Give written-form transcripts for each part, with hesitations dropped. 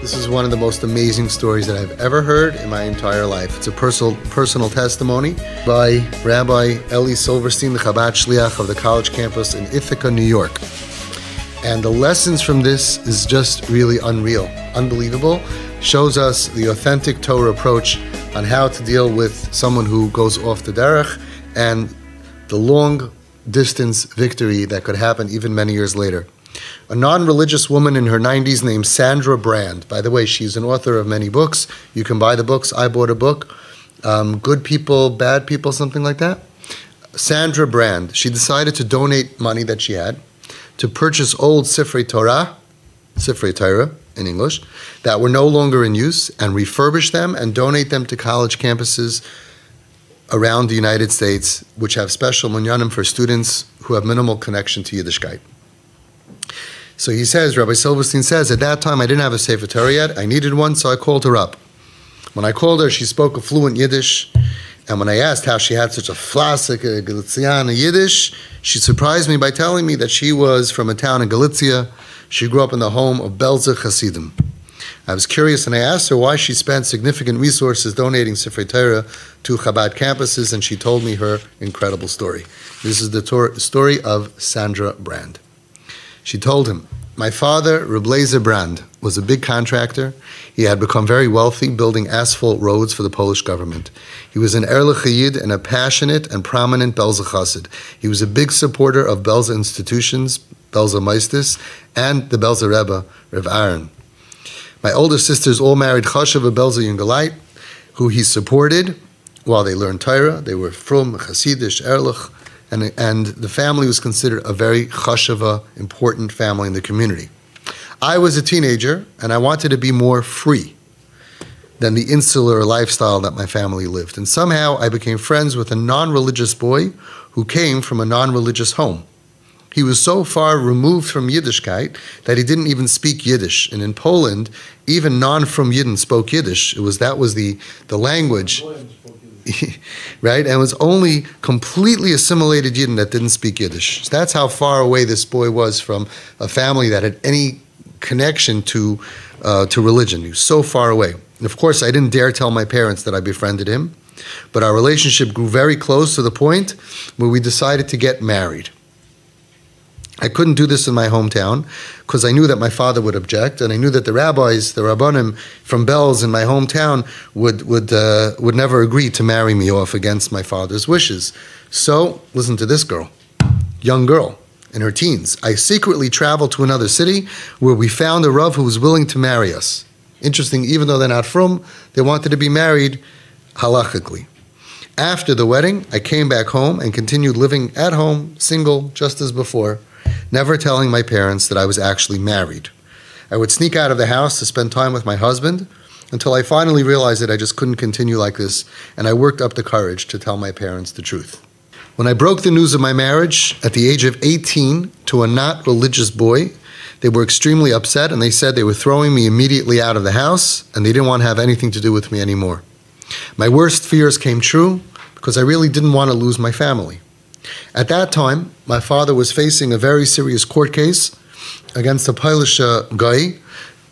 This is one of the most amazing stories that I've ever heard in my entire life. It's a personal testimony by Rabbi Eli Silverstein, the Chabad Shliach of the college campus in Ithaca, New York. And the lessons from this is just really unreal, unbelievable. Shows us the authentic Torah approach on how to deal with someone who goes off the derech and the long distance victory that could happen even many years later. A non-religious woman in her 90s named Sandra Brand. By the way, she's an author of many books. You can buy the books. I bought a book, Good People, Bad People, something like that. Sandra Brand. She decided to donate money that she had to purchase old Sifrei Torah in English, that were no longer in use, and refurbish them and donate them to college campuses around the United States, which have special minyanim for students who have minimal connection to Yiddishkeit. So he says, Rabbi Silverstein says, at that time I didn't have a Sefer Torah yet. I needed one, so I called her up. When I called her, she spoke a fluent Yiddish. And when I asked how she had such a flasik Galiciana Yiddish, she surprised me by telling me that she was from a town in Galicia. She grew up in the home of Belz Hasidim. I was curious and I asked her why she spent significant resources donating Sifrei Torah to Chabad campuses, and she told me her incredible story. This is the story of Sandra Brand. She told him, my father, Reb Brand, was a big contractor. He had become very wealthy, building asphalt roads for the Polish government. He was an Erlich Yid and a passionate and prominent Belz Chassid. He was a big supporter of Belz institutions, Belz Meistis, and the Belz Rebbe, Rav Ahron. My older sisters all married Chashav Belz Yungalite, who he supported while they learned Torah. They were from Hasidish, Erlich, and the family was considered a very chashava, important family in the community. I was a teenager, and I wanted to be more free than the insular lifestyle that my family lived. And somehow I became friends with a non-religious boy who came from a non-religious home. He was so far removed from Yiddishkeit that he didn't even speak Yiddish. And in Poland, even non-from Yidden spoke Yiddish. That was the language. Right? And it was only completely assimilated Yidden that didn't speak Yiddish. So that's how far away this boy was from a family that had any connection to religion. He was so far away. And of course, I didn't dare tell my parents that I befriended him, but our relationship grew very close to the point where we decided to get married. I couldn't do this in my hometown because I knew that my father would object, and I knew that the rabbis, the rabbanim from Belz in my hometown would never agree to marry me off against my father's wishes. So, listen to this girl, young girl in her teens. I secretly traveled to another city where we found a Rav who was willing to marry us. Interesting, even though they're not from, they wanted to be married halachically. After the wedding, I came back home and continued living at home, single, just as before, never telling my parents that I was actually married. I would sneak out of the house to spend time with my husband until I finally realized that I just couldn't continue like this, and I worked up the courage to tell my parents the truth. When I broke the news of my marriage at the age of 18 to a not religious boy, they were extremely upset, and they said they were throwing me immediately out of the house, and they didn't want to have anything to do with me anymore. My worst fears came true because I really didn't want to lose my family. At that time, my father was facing a very serious court case against a Polish guy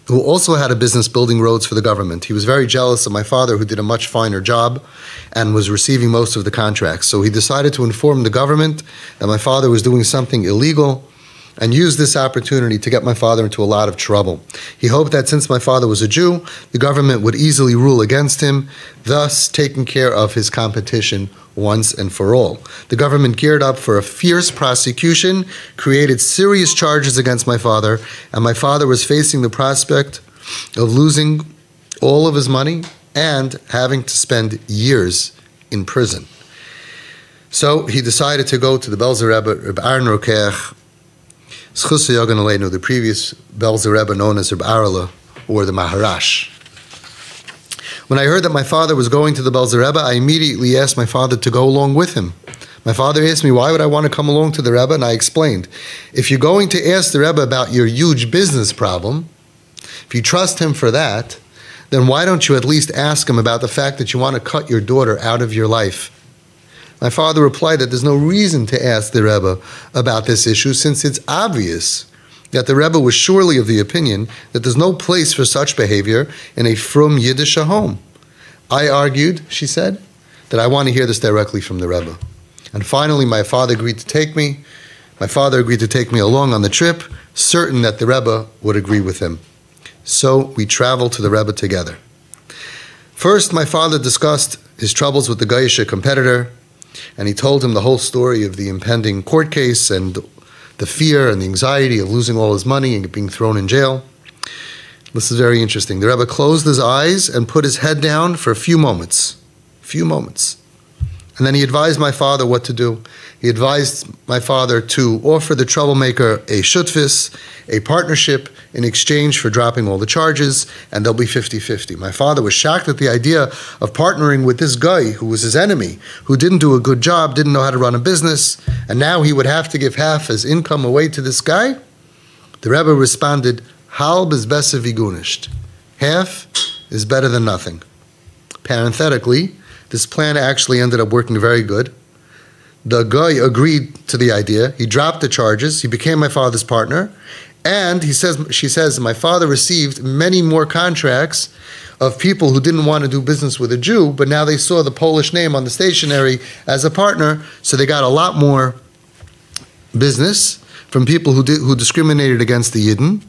who also had a business building roads for the government. He was very jealous of my father, who did a much finer job and was receiving most of the contracts. So he decided to inform the government that my father was doing something illegal and used this opportunity to get my father into a lot of trouble. He hoped that since my father was a Jew, the government would easily rule against him, thus taking care of his competition once and for all. The government geared up for a fierce prosecution, created serious charges against my father, and my father was facing the prospect of losing all of his money and having to spend years in prison. So he decided to go to the Belz Rebbe, Rav Ahron of Belz, the previous Belz Rebbe known as Rav Ahron or the Maharash. When I heard that my father was going to the Belz Rebbe, I immediately asked my father to go along with him. My father asked me, why would I want to come along to the Rebbe? And I explained, if you're going to ask the Rebbe about your huge business problem, if you trust him for that, then why don't you at least ask him about the fact that you want to cut your daughter out of your life? My father replied that there's no reason to ask the Rebbe about this issue since it's obvious that the Rebbe was surely of the opinion that there's no place for such behavior in a frum Yiddish home. I argued, she said, that I want to hear this directly from the Rebbe. And finally, my father agreed to take me. My father agreed to take me along on the trip, certain that the Rebbe would agree with him. So we traveled to the Rebbe together. First, my father discussed his troubles with the Goyish competitor, and he told him the whole story of the impending court case and the fear and the anxiety of losing all his money and being thrown in jail. This is very interesting. The Rebbe closed his eyes and put his head down for a few moments. And then he advised my father what to do. He advised my father to offer the troublemaker a shutfis, a partnership, in exchange for dropping all the charges, and they'll be 50-50. My father was shocked at the idea of partnering with this guy who was his enemy, who didn't do a good job, didn't know how to run a business, and now he would have to give half his income away to this guy. The Rebbe responded, Halb is besser wie gunisht. Half is better than nothing. Parenthetically, this plan actually ended up working very good. The guy agreed to the idea. He dropped the charges. He became my father's partner. And she says, my father received many more contracts of people who didn't want to do business with a Jew, but now they saw the Polish name on the stationery as a partner, so they got a lot more business from people who discriminated against the Yidden,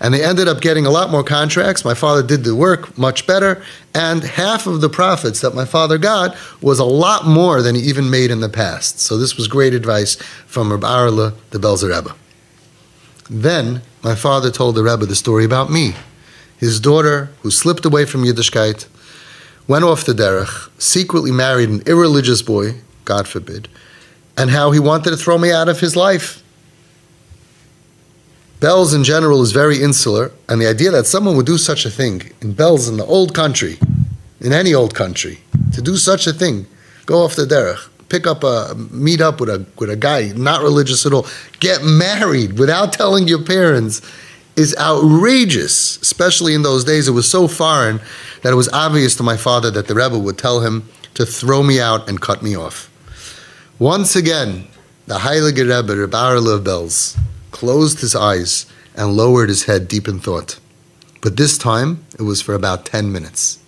and they ended up getting a lot more contracts. My father did the work much better, and half of the profits that my father got was a lot more than he even made in the past. So this was great advice from Rav Ahron of Belz Rebbe. Then my father told the Rebbe the story about me, his daughter who slipped away from Yiddishkeit, went off the derech, secretly married an irreligious boy, God forbid, and how he wanted to throw me out of his life. Belz in general is very insular, and the idea that someone would do such a thing in Belz, in the old country, in any old country, to do such a thing, go off the derech, meet up with a guy not religious at all, get married without telling your parents, is outrageous. Especially in those days, it was so foreign that it was obvious to my father that the Rebbe would tell him to throw me out and cut me off. Once again, the Heilige Rebbe, Rav Ahron of Belz, closed his eyes and lowered his head deep in thought. But this time, it was for about 10 minutes.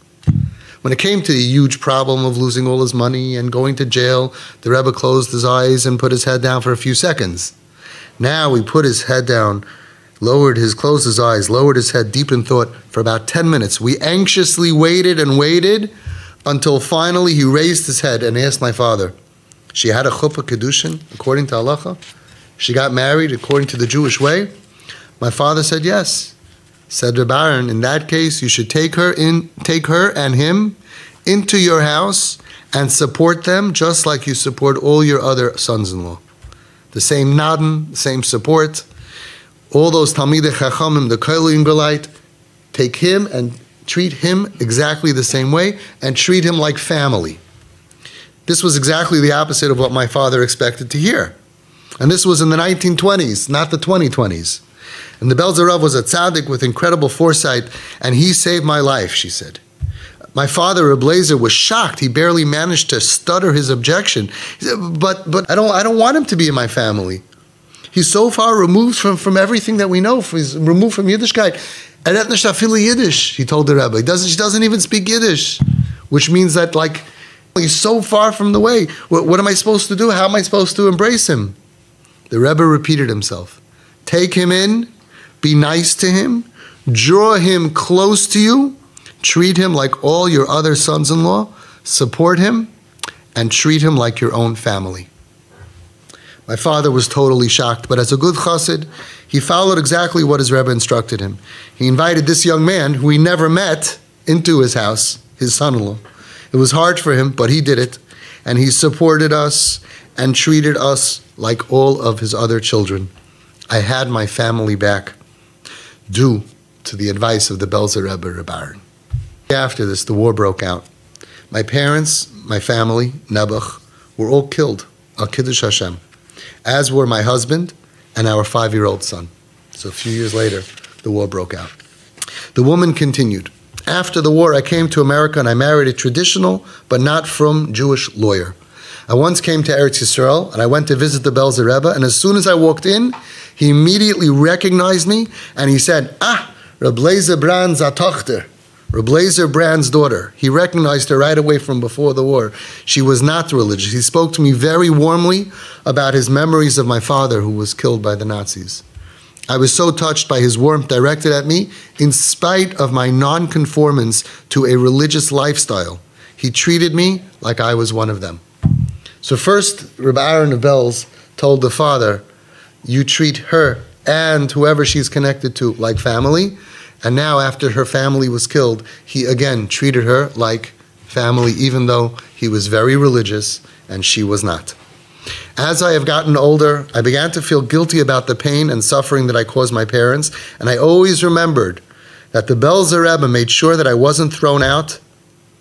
When it came to the huge problem of losing all his money and going to jail, the Rebbe closed his eyes and put his head down for a few seconds. Now he put his head down, closed his eyes, lowered his head deep in thought for about 10 minutes. We anxiously waited and waited until finally he raised his head and asked my father, she had a chuppah kedushin according to halacha? She got married according to the Jewish way? My father said yes. Said Rav Ahron, in that case, you should take her and him into your house and support them just like you support all your other sons-in-law. The same naden, the same support. All those Talmidei Chachamim, the Kohelim Geleit, take him and treat him exactly the same way and treat him like family. This was exactly the opposite of what my father expected to hear. And this was in the 1920s, not the 2020s. And the Belz Rav was a tzaddik with incredible foresight, and he saved my life, she said. My father, Reb Blazer, was shocked. He barely managed to stutter his objection. He said, but I don't want him to be in my family. He's so far removed from everything that we know. He's removed from Yiddishkeit. Eret nicht afilu Yiddish, he told the Rebbe. She doesn't even speak Yiddish, which means that, like, he's so far from the way. What am I supposed to do? How am I supposed to embrace him? The Rebbe repeated himself. Take him in, be nice to him, draw him close to you, treat him like all your other sons-in-law, support him, and treat him like your own family. My father was totally shocked, but as a good chassid, he followed exactly what his Rebbe instructed him. He invited this young man, who he never met, into his house, his son-in-law. It was hard for him, but he did it, and he supported us and treated us like all of his other children. I had my family back, due to the advice of the Belz Rebbe, Rav Ahron. After this, the war broke out. My parents, my family, Nebuch, were all killed, al Kiddush Hashem, as were my husband and our 5-year-old son. So a few years later, the war broke out. The woman continued. After the war, I came to America and I married a traditional, but not from Jewish lawyer. I once came to Eretz Yisrael, and I went to visit the Belz Rebbe, and as soon as I walked in, he immediately recognized me, and he said, Reb Leizer Brand's Tochter, Reb Leizer Brand's daughter. He recognized her right away from before the war. She was not religious. He spoke to me very warmly about his memories of my father, who was killed by the Nazis. I was so touched by his warmth directed at me, in spite of my non-conformance to a religious lifestyle. He treated me like I was one of them. So first, Rav Ahron of Belz told the father, you treat her and whoever she's connected to like family. And now after her family was killed, he again treated her like family, even though he was very religious and she was not. As I have gotten older, I began to feel guilty about the pain and suffering that I caused my parents, and I always remembered that the Belz Rebbe made sure that I wasn't thrown out,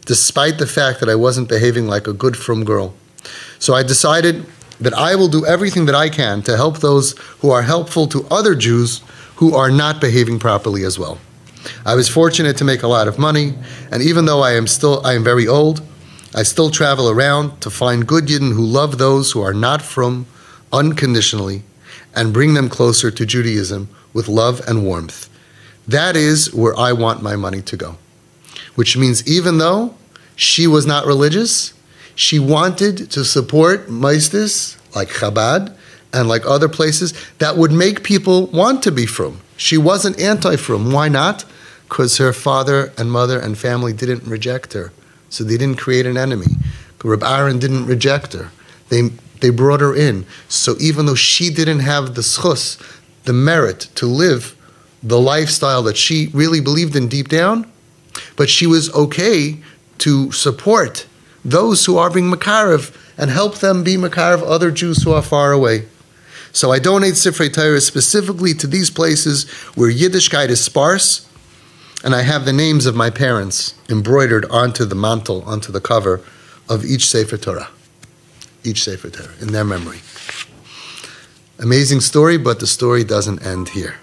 despite the fact that I wasn't behaving like a good frum girl. So I decided that I will do everything that I can to help those who are helpful to other Jews who are not behaving properly as well. I was fortunate to make a lot of money, and even though I am very old, I still travel around to find good Yidden who love those who are not frum unconditionally and bring them closer to Judaism with love and warmth. That is where I want my money to go. Which means even though she was not religious, she wanted to support Maistis like Chabad and like other places that would make people want to be frum. She wasn't anti-frum. Why not? Because her father and mother and family didn't reject her. So they didn't create an enemy. Reb Ahron didn't reject her. They brought her in. So even though she didn't have the schus, the merit to live the lifestyle that she really believed in deep down, but she was okay to support those who are being Makarev and help them be Makarev other Jews who are far away. So I donate Sifrei Torah specifically to these places where Yiddishkeit is sparse, and I have the names of my parents embroidered onto the mantle, onto the cover of each Sefer Torah. Each Sefer Torah, in their memory. Amazing story, but the story doesn't end here.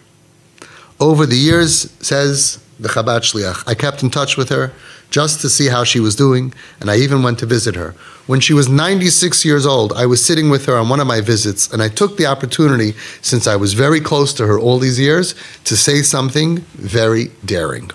Over the years, says the Chabad Shliach, I kept in touch with her just to see how she was doing, and I even went to visit her. When she was 96 years old, I was sitting with her on one of my visits, and I took the opportunity, since I was very close to her all these years, to say something very daring.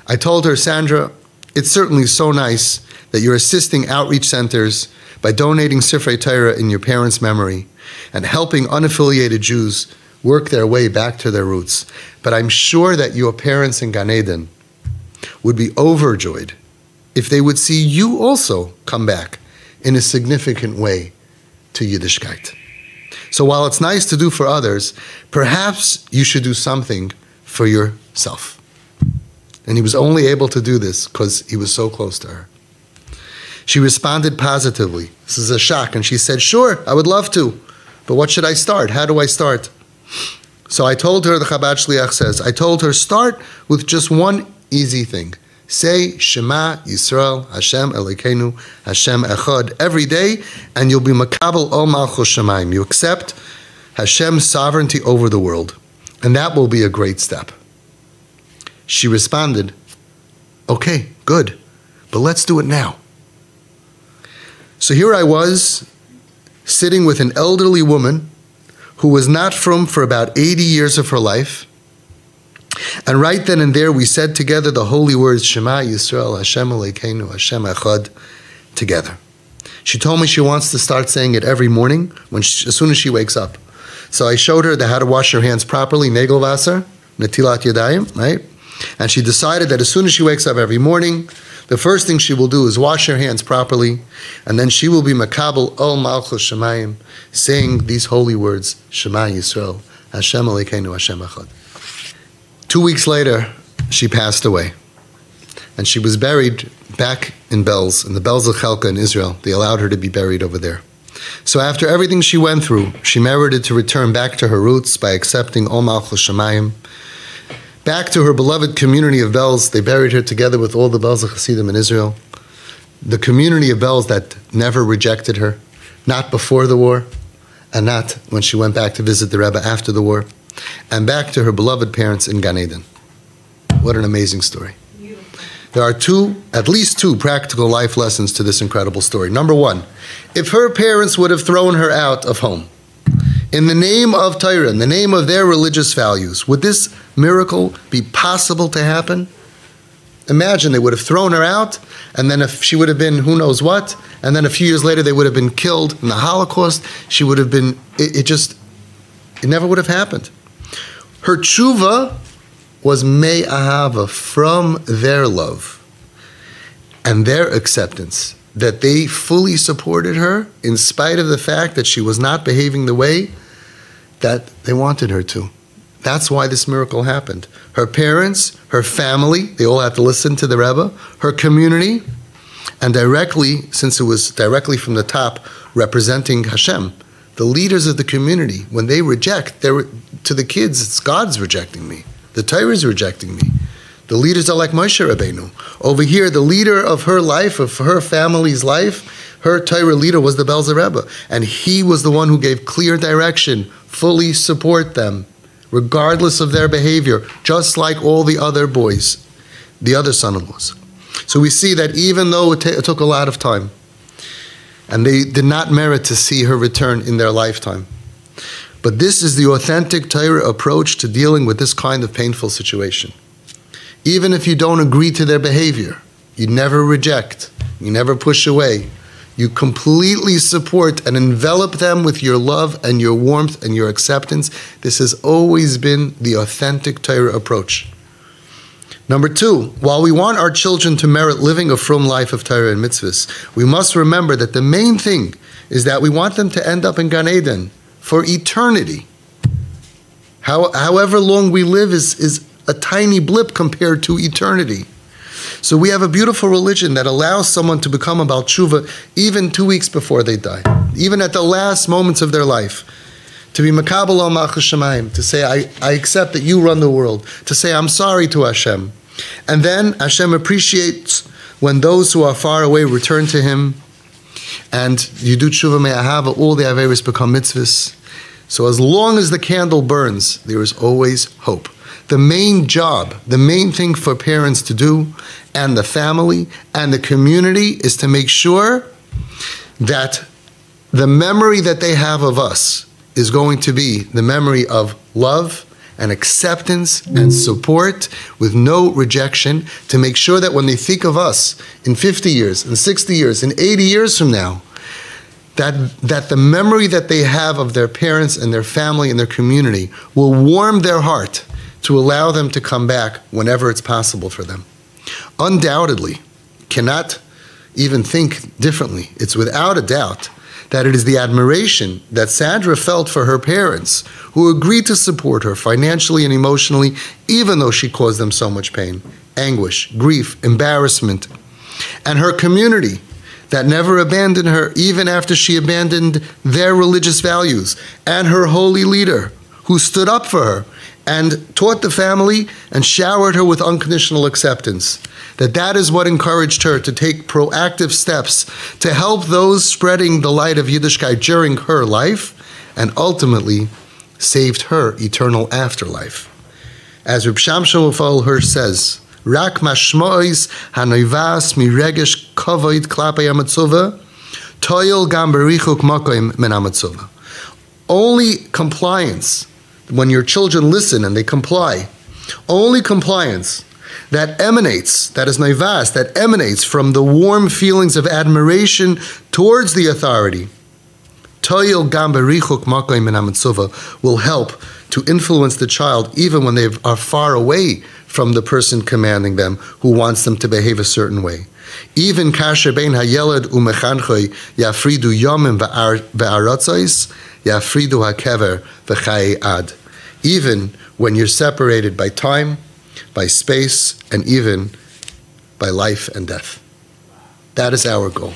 I told her, Sandra, it's certainly so nice that you're assisting outreach centers by donating Sifrei Torah in your parents' memory and helping unaffiliated Jews work their way back to their roots. But I'm sure that your parents in Gan Eden would be overjoyed if they would see you also come back in a significant way to Yiddishkeit. So while it's nice to do for others, perhaps you should do something for yourself. And he was only able to do this because he was so close to her. She responded positively. This is a shock. And she said, sure, I would love to. But what should I start? How do I start? So I told her, the Chabad Shliach says, I told her, start with just one easy thing. Say Shema Yisrael Hashem Elokeinu Hashem Echad every day, and you'll be makabel ol malchus shamayim. You accept Hashem's sovereignty over the world, and that will be a great step. She responded, okay, good, but let's do it now. So here I was, sitting with an elderly woman who was not frum for about 80 years of her life. And right then and there, we said together the holy words, Shema Yisrael, Hashem Elokeinu, Hashem Echad, together. She told me she wants to start saying it every morning, as soon as she wakes up. So I showed her how to wash her hands properly, Negelwasser, Netilat Yadayim, right? And she decided that as soon as she wakes up every morning, the first thing she will do is wash her hands properly, and then she will be makabel ol malchus shamayim, saying these holy words, Shema Yisrael, Hashem Elokeinu, Hashem Echad. 2 weeks later, she passed away, and she was buried back in Belz, in the Belz Chelka in Israel. They allowed her to be buried over there. So after everything she went through, she merited to return back to her roots by accepting Ol Malchus Shamayim. Back to her beloved community of Belz, they buried her together with all the Belz Chassidim in Israel. The community of Belz that never rejected her, not before the war, and not when she went back to visit the Rebbe after the war, and back to her beloved parents in Gan Eden. What an amazing story. There are at least two practical life lessons to this incredible story. Number one, if her parents would have thrown her out of home, in the name of Torah, in the name of their religious values, would this miracle be possible to happen? Imagine they would have thrown her out, and then if she would have been who knows what, and then a few years later they would have been killed in the Holocaust, she would have been, it never would have happened. Her tshuva was me'ahava, from their love and their acceptance, that they fully supported her in spite of the fact that she was not behaving the way that they wanted her to. That's why this miracle happened. Her parents, her family, they all had to listen to the Rebbe, her community, and directly, since it was directly from the top representing Hashem, the leaders of the community, when they reject, to the kids, it's God's rejecting me. The Torah is rejecting me. The leaders are like Moshe Rabbeinu. Over here, the leader of her life, of her family's life, her Torah leader was the Belz Rebbe. And he was the one who gave clear direction, fully support them, regardless of their behavior, just like all the other boys, the other son-in-laws. So we see that even though it took a lot of time, and they did not merit to see her return in their lifetime, but this is the authentic Torah approach to dealing with this kind of painful situation. Even if you don't agree to their behavior, you never reject, you never push away. You completely support and envelop them with your love and your warmth and your acceptance. This has always been the authentic Torah approach. Number two, while we want our children to merit living a frum life of Torah and mitzvahs, we must remember that the main thing is that we want them to end up in Gan Eden for eternity. However long we live is a tiny blip compared to eternity. So we have a beautiful religion that allows someone to become a Baal Tshuva even 2 weeks before they die, even at the last moments of their life. To be Makabel al Malchus Shamayim, to say, I accept that you run the world, to say, I'm sorry to Hashem. And then Hashem appreciates when those who are far away return to Him, and you do Tshuva Me'ahava, all the Averis become mitzvahs. So as long as the candle burns, there is always hope. The main job, the main thing for parents to do, and the family, and the community, is to make sure that the memory that they have of us is going to be the memory of love and acceptance and support with no rejection, to make sure that when they think of us in 50 years, in 60 years, in 80 years from now, that the memory that they have of their parents and their family and their community will warm their heart to allow them to come back whenever it's possible for them. Undoubtedly, cannot even think differently. It's without a doubt that it is the admiration that Sandra felt for her parents, who agreed to support her financially and emotionally, even though she caused them so much pain, anguish, grief, embarrassment, and her community that never abandoned her even after she abandoned their religious values, and her holy leader who stood up for her and taught the family and showered her with unconditional acceptance. That is what encouraged her to take proactive steps to help those spreading the light of Yiddishkeit during her life, and ultimately saved her eternal afterlife. As Reb Shamshon Hirsch says, Rak mashmois hanoivas miregesh kavod klapei hamatzova, toil gam berichuk makoim min hamatzova. Only compliance, when your children listen and they comply, only compliance that emanates, that is naivas, that emanates from the warm feelings of admiration towards the authority, toil gam berichuk makoim min hamatzova, will help to influence the child even when they are far away from the person commanding them, who wants them to behave a certain way. Even kasher bein hayeled umechanchoy yafridu yomim ve'aratzos yafridu hakever v'chayei ad. Even when you're separated by time, by space, and even by life and death. That is our goal.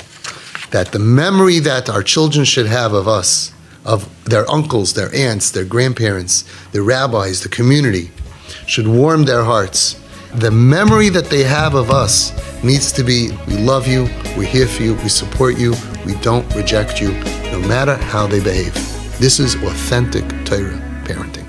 That the memory that our children should have of us, of their uncles, their aunts, their grandparents, the rabbis, the community, should warm their hearts. The memory that they have of us needs to be, we love you, we're here for you, we support you, we don't reject you, no matter how they behave. This is authentic Torah parenting.